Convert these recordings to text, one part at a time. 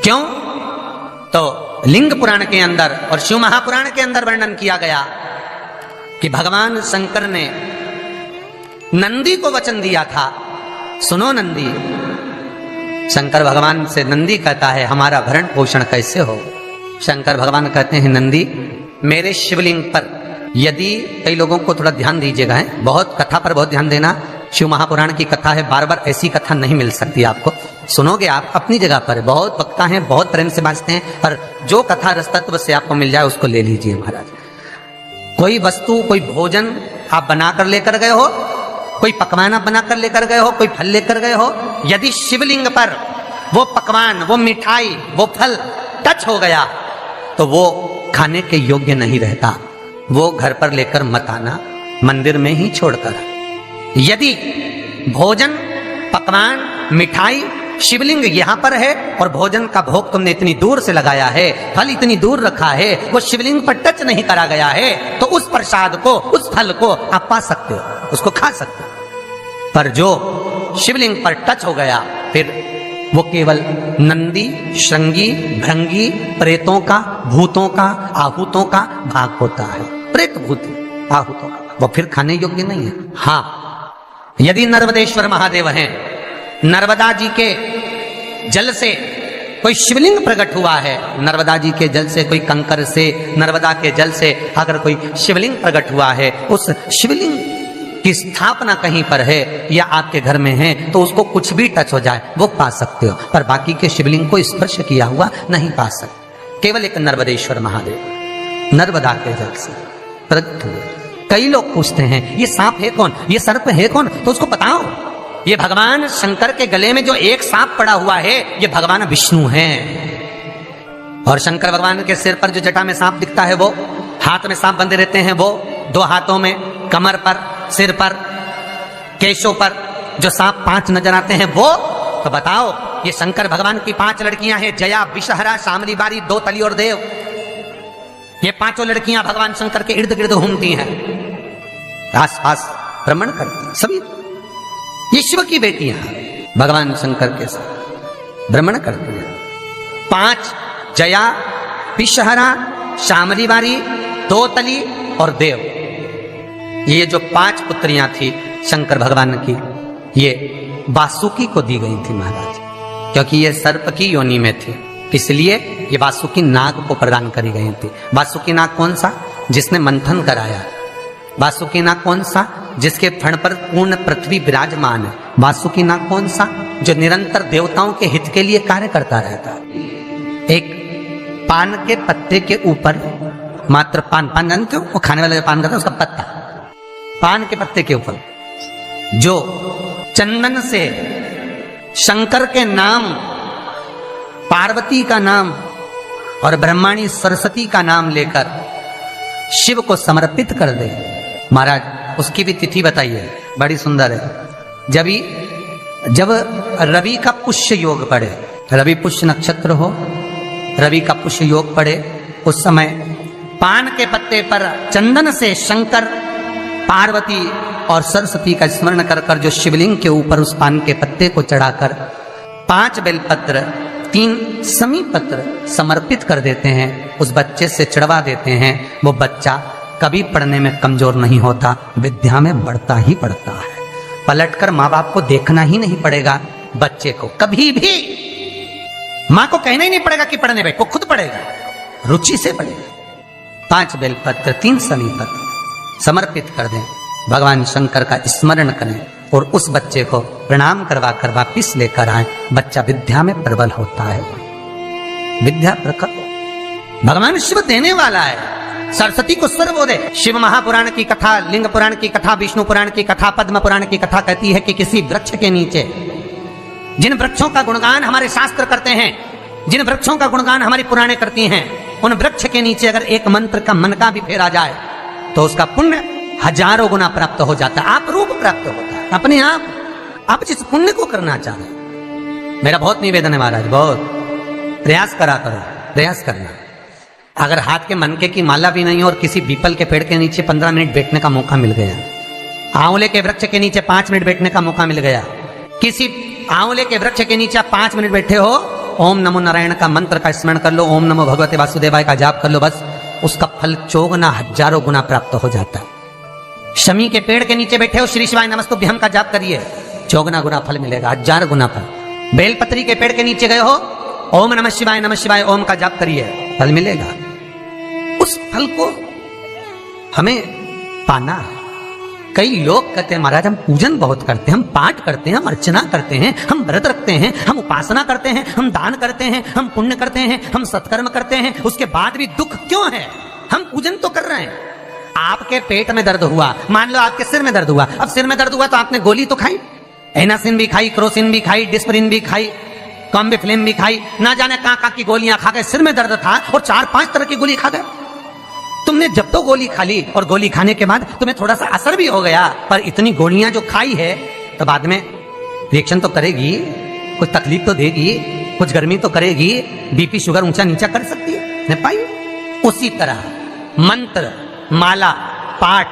क्यों? तो लिंग पुराण के अंदर और शिव महापुराण के अंदर वर्णन किया गया कि भगवान शंकर ने नंदी को वचन दिया था, सुनो नंदी। शंकर भगवान से नंदी कहता है हमारा भरण पोषण कैसे हो? शंकर भगवान कहते हैं नंदी मेरे शिवलिंग पर यदि, कई लोगों को थोड़ा ध्यान दीजिएगा, है बहुत कथा पर बहुत ध्यान देना, शिव महापुराण की कथा है, बार बार ऐसी कथा नहीं मिल सकती आपको। सुनोगे आप अपनी जगह पर, बहुत वक्ता हैं, बहुत प्रेम से बांचते हैं, और जो कथा रसतत्व से आपको मिल जाए उसको ले लीजिए महाराज। कोई वस्तु, कोई भोजन आप बनाकर लेकर गए हो, कोई पकवान आप बनाकर लेकर गए हो, कोई फल लेकर गए हो, यदि शिवलिंग पर वो पकवान, वो मिठाई, वो फल टच हो गया तो वो खाने के योग्य नहीं रहता, वो घर पर लेकर मत आना, मंदिर में ही छोड़कर। यदि भोजन, पकवान, मिठाई, शिवलिंग यहां पर है और भोजन का भोग तुमने इतनी दूर से लगाया है, फल इतनी दूर रखा है, वो शिवलिंग पर टच नहीं करा गया है, तो उस प्रसाद को, उस फल को आप पा सकते हो, उसको खा सकते हो। पर जो शिवलिंग पर टच हो गया फिर वो केवल नंदी, श्रृंगी, भृंगी, प्रेतों का, भूतों का, आहूतों का भाग होता है। प्रेत, भूत, आहूतों का, वो फिर खाने योग्य नहीं है। हाँ, यदि नर्मदेश्वर महादेव हैं, नर्मदा जी के जल से कोई शिवलिंग प्रकट हुआ है, नर्मदा जी के जल से, कोई कंकर से, नर्मदा के जल से अगर कोई शिवलिंग प्रकट हुआ है, उस शिवलिंग की स्थापना कहीं पर है या आपके घर में है, तो उसको कुछ भी टच हो जाए वो पा सकते हो, पर बाकी के शिवलिंग को स्पर्श किया हुआ नहीं पा सकते। केवल एक नर्मदेश्वर महादेव नर्मदा के जल से प्रकट हुए। कई लोग पूछते हैं ये सांप है कौन, ये सर्प है कौन, तो उसको बताओ ये भगवान शंकर के गले में जो एक सांप पड़ा हुआ है ये भगवान विष्णु हैं। और शंकर भगवान के सिर पर जो जटा में सांप दिखता है, वो हाथ में सांप बंधे रहते हैं, वो दो हाथों में, कमर पर, सिर पर, केशों पर जो सांप 5 नजर आते हैं वो, तो बताओ ये शंकर भगवान की 5 लड़कियां हैं, जया, विषहरा, शामली बारी, दो तली और देव। ये 5 लड़कियां भगवान शंकर के इर्द गिर्द घूमती हैं, आस पास भ्रमण करती हैं, सभी ये शिव की बेटियां भगवान शंकर के साथ भ्रमण करती हैं। 5 जया, विषहरा, शामली बारी, दो तली और देव, ये जो 5 पुत्रियां थी शंकर भगवान की, ये वासुकी को दी गई थी महाराज, क्योंकि ये सर्प की योनि में थी, इसलिए ये वासुकी नाग को प्रदान करी गई थी। वासुकी नाग कौन सा? जिसने मंथन कराया। वासुकी नाग कौन सा? जिसके फण पर पूर्ण पृथ्वी विराजमान है। वासुकी नाग कौन सा? जो निरंतर देवताओं के हित के लिए कार्य करता रहता है। एक पान के पत्ते के ऊपर, मात्र पान जानते हो, वो खाने वाला जो पान करता है उसका पत्ता, पान के पत्ते के ऊपर जो चंदन से शंकर के नाम, पार्वती का नाम और ब्रह्माणी सरस्वती का नाम लेकर शिव को समर्पित कर दे महाराज, उसकी भी तिथि बताइए, बड़ी सुंदर है। जब रवि का पुष्य योग पड़े, रवि पुष्य नक्षत्र हो, रवि का पुष्य योग पड़े, उस समय पान के पत्ते पर चंदन से शंकर, पार्वती और सरस्वती का स्मरण कर कर जो शिवलिंग के ऊपर उस पान के पत्ते को चढ़ाकर 5 बेलपत्र, 3 समी पत्र समर्पित कर देते हैं, उस बच्चे से चढ़वा देते हैं, वो बच्चा कभी पढ़ने में कमजोर नहीं होता, विद्या में बढ़ता ही बढ़ता है। पलटकर माँ बाप को देखना ही नहीं पड़ेगा, बच्चे को कभी भी माँ को कहना ही नहीं पड़ेगा कि पढ़ने बैठ, वो खुद पढ़ेगा, रुचि से पढ़ेगा। 5 बेलपत्र, 3 समी पत्र समर्पित कर दें, भगवान शंकर का स्मरण करें और उस बच्चे को प्रणाम करवा कर वापिस लेकर आए, बच्चा विद्या में प्रबल होता है, विद्या प्रकट। भगवान शिव देने वाला है, सरस्वती को सर्वोदय। शिव महापुराण की कथा, लिंग पुराण की कथा, विष्णु पुराण की कथा, पद्म पुराण की कथा कहती है कि किसी वृक्ष के नीचे, जिन वृक्षों का गुणगान हमारे शास्त्र करते हैं, जिन वृक्षों का गुणगान हमारी पुराणे करती हैं, उन वृक्ष के नीचे अगर एक मंत्र का मन का भी फेरा जाए तो उसका पुण्य 1000 गुना प्राप्त हो जाता है, आप रूप प्राप्त होता है अपने आप जिस पुण्य को करना चाह रहे। मेरा बहुत निवेदन है महाराज, बहुत प्रयास करा करो, प्रयास करना। अगर हाथ के मनके की माला भी नहीं हो और किसी पीपल के पेड़ के नीचे 15 मिनट बैठने का मौका मिल गया, आंवले के वृक्ष के नीचे 5 मिनट बैठने का मौका मिल गया, किसी आंवले के वृक्ष के नीचे 5 मिनट बैठे हो ओम नमो नारायण का मंत्र का स्मरण कर लो, ओम नमो भगवते वासुदेवाय का जाप कर लो, बस उसका फल चौगुना हजारों गुना प्राप्त हो जाता है। शमी के पेड़ के नीचे बैठे हो, श्री शिवाय नमस्तुभ्यम का जाप करिए, चौगुना गुना फल मिलेगा, 1000 गुना फल। बेलपत्री के पेड़ के नीचे गए हो, ओम नमः शिवाय ओम का जाप करिए, फल मिलेगा। उस फल को हमें पाना है। कई लोग कहते हैं महाराज हम पूजन बहुत करते हैं, हम पाठ करते हैं, हम अर्चना करते हैं, हम व्रत रखते हैं, हम उपासना करते हैं, हम दान करते हैं, हम पुण्य करते हैं, हम सत्कर्म करते हैं, उसके बाद भी दुख क्यों है? हम पूजन तो कर रहे हैं। आपके पेट में दर्द हुआ, मान लो आपके सिर में दर्द हुआ, अब सिर में दर्द हुआ तो आपने गोली तो खाई, एनासिन भी खाई, क्रोसिन भी खाई, डिस्परिन भी खाई, कॉम्बिफ्लेम भी खाई, ना जाने कहां की गोलियां खा गए, सिर में दर्द था और 4-5 तरह की गोली खा गए। तुमने जब तो गोली खा ली और गोली खाने के बाद तुम्हें थोड़ा सा असर भी हो गया, पर इतनी गोलियां जो खाई है तो बाद में रिएक्शन तो करेगी, कुछ तकलीफ तो देगी, कुछ गर्मी तो करेगी, बीपी शुगर ऊंचा नीचा कर सकती है, नहीं पाई। उसी तरह मंत्र, माला, पाठ,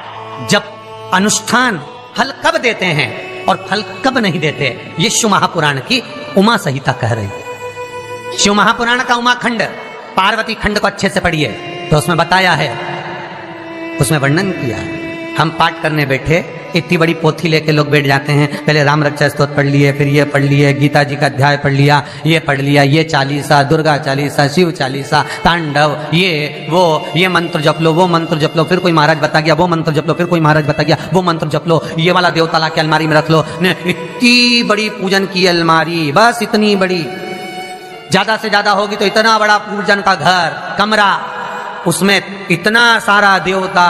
जप, अनुष्ठान फल कब देते हैं और फल कब नहीं देते, ये शिव महापुराण की उमा संहिता कह रही है। शिव महापुराण का उमा खंड, पार्वती खंड को अच्छे से पढ़िए तो उसमें बताया है, उसमें वर्णन किया है। हम पाठ करने बैठे, इतनी बड़ी पोथी लेके लोग बैठ जाते हैं, पहले राम रक्षा स्तोत्र पढ़ लिए, फिर ये पढ़ लिए, गीता जी का अध्याय पढ़ लिया, ये पढ़ लिया, ये चालीसा, दुर्गा चालीसा, शिव चालीसा, तांडव, ये मंत्र जप लो, वो मंत्र जप लो, फिर कोई महाराज बता गया वो मंत्र जप लो, फिर कोई महाराज बता गया वो मंत्र जप लो, ये वाला देवता ला के अलमारी में रख लो। इतनी बड़ी पूजन की अलमारी, बस इतनी बड़ी, ज्यादा से ज्यादा होगी तो इतना बड़ा पूजन का घर, कमरा, उसमें इतना सारा देवता।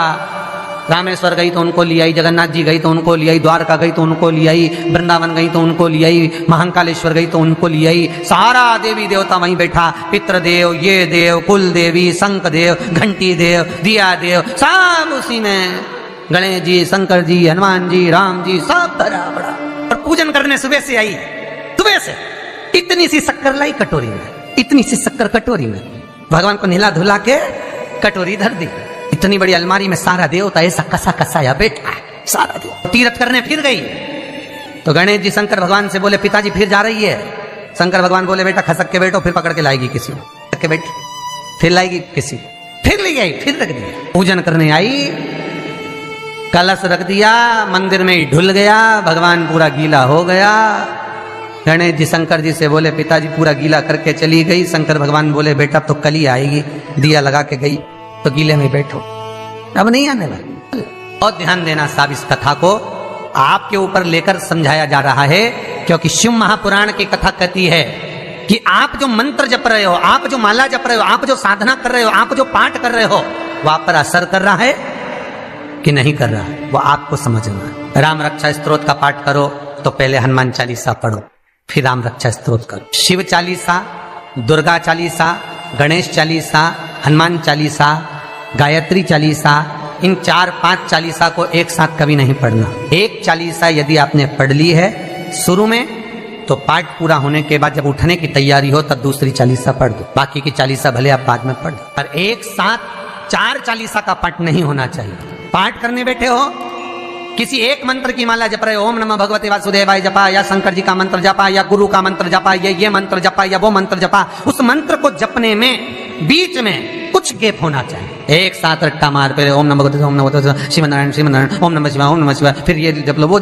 रामेश्वर गई तो उनको ले आई, जगन्नाथ जी गई तो उनको ले आई, द्वारका गई तो उनको ले आई, वृंदावन गई तो उनको ले आई, महाकालेश्वर गई तो उनको ले आई, सारा देवी देवता वहीं बैठा, पितृदेव, ये देव, कुल देवी, शंख देव, घंटी देव, दिया देव, सब उसी में, गणेश जी, शंकर जी, हनुमान जी, राम जी, सब भरा बड़ा। और पूजन करने सुबह से आई, सुबह से इतनी सी शक्कर लाई कटोरी में, इतनी सी शक्कर कटोरी में, भगवान को नहला धुला के कटोरी धर दी, इतनी बड़ी अलमारी में सारा देवता ऐसा कसा कसाया बैठा है, सारा देव। तीर्थ करने फिर गई तो गणेश जी शंकर भगवान से बोले पिताजी फिर जा रही है। शंकर भगवान बोले बेटा खसक के बैठो, फिर पकड़ के लाएगी किसी को, खसक के बैठ, फिर लाएगी किसी, फिर ले गई, फिर रख दिया। पूजन करने आई, कलश रख दिया, मंदिर में ही ढुल गया, भगवान पूरा गीला हो गया। गणेश जी शंकर जी से बोले पिताजी पूरा गीला करके चली गई। शंकर भगवान बोले बेटा तो कल ही आएगी, दिया लगा के गई तो गीले में बैठो, अब नहीं आने वाला। और ध्यान देना साहब, इस कथा को आपके ऊपर लेकर समझाया जा रहा है, क्योंकि शिव महापुराण की कथा कहती है कि आप जो मंत्र जप रहे हो, आप जो माला जप रहे हो, आप जो साधना कर रहे हो, आप जो पाठ कर रहे हो, वो आप पर असर कर रहा है कि नहीं कर रहा है, वो आपको समझना है। राम रक्षा स्तोत्र का पाठ करो तो पहले हनुमान चालीसा पढ़ो, फिर राम रक्षा स्तोत्र करो। शिव चालीसा, दुर्गा चालीसा, गणेश चालीसा, हनुमान चालीसा, गायत्री चालीसा, इन 4-5 चालीसा को एक साथ कभी नहीं पढ़ना। एक चालीसा यदि आपने पढ़ ली है शुरू में, तो पाठ पूरा होने के बाद जब उठने की तैयारी हो तब दूसरी चालीसा पढ़ दो, बाकी की चालीसा भले आप बाद में पढ़ दो। पर एक साथ 4 चालीसा का पाठ नहीं होना चाहिए। पाठ करने बैठे हो, किसी एक मंत्र की माला जप रहे हो, ओम नमः भगवते वासुदेवाय जपा, या शंकर जी का मंत्र जपा, या गुरु का मंत्र जपा, या ये मंत्र जपा, या वो मंत्र जपा, उस मंत्र को जपने में बीच में कुछ गैप होना चाहिए। एक साथ रट्टा मार पहले ओम नमः भगवते, ओम नमः भगवते, श्रीमन नारायण, ओम नमः शिवाय, फिर ये जप लो, वो